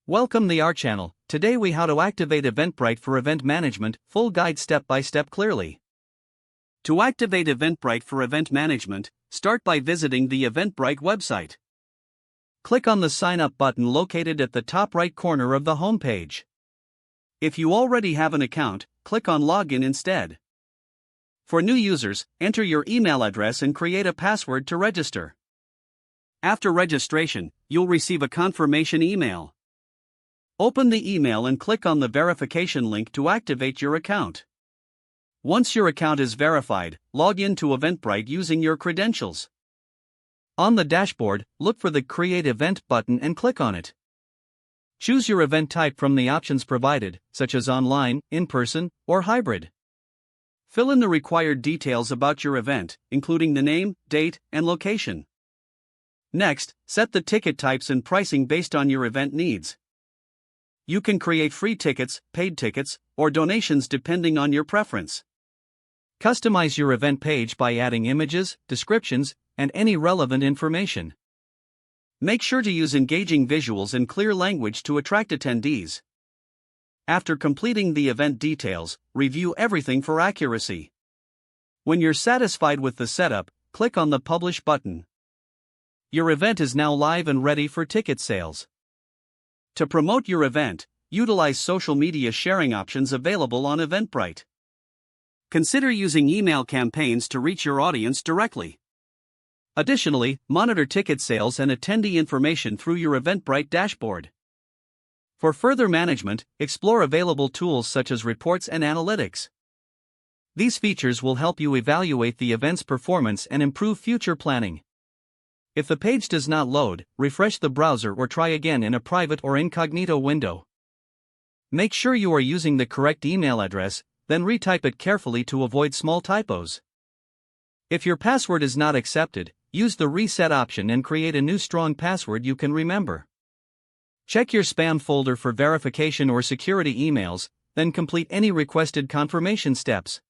Welcome to our channel. Today we how to activate Eventbrite for event management, full guide step by step clearly. To activate Eventbrite for event management, start by visiting the Eventbrite website. Click on the sign up button located at the top right corner of the home page. If you already have an account, click on login instead. For new users, enter your email address and create a password to register. After registration, you'll receive a confirmation email. Open the email and click on the verification link to activate your account. Once your account is verified, log in to Eventbrite using your credentials. On the dashboard, look for the Create Event button and click on it. Choose your event type from the options provided, such as online, in-person, or hybrid. Fill in the required details about your event, including the name, date, and location. Next, set the ticket types and pricing based on your event needs. You can create free tickets, paid tickets, or donations depending on your preference. Customize your event page by adding images, descriptions, and any relevant information. Make sure to use engaging visuals and clear language to attract attendees. After completing the event details, review everything for accuracy. When you're satisfied with the setup, click on the Publish button. Your event is now live and ready for ticket sales. To promote your event, utilize social media sharing options available on Eventbrite. Consider using email campaigns to reach your audience directly. Additionally, monitor ticket sales and attendee information through your Eventbrite dashboard. For further management, explore available tools such as reports and analytics. These features will help you evaluate the event's performance and improve future planning. If the page does not load, refresh the browser or try again in a private or incognito window. Make sure you are using the correct email address, then retype it carefully to avoid small typos. If your password is not accepted, use the reset option and create a new strong password you can remember. Check your spam folder for verification or security emails, then complete any requested confirmation steps.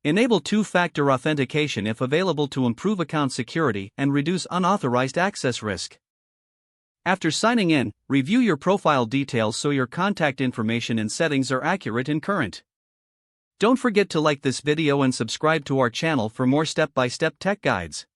Enable two-factor authentication if available to improve account security and reduce unauthorized access risk. After signing in, review your profile details so your contact information and settings are accurate and current. Don't forget to like this video and subscribe to our channel for more step-by-step tech guides.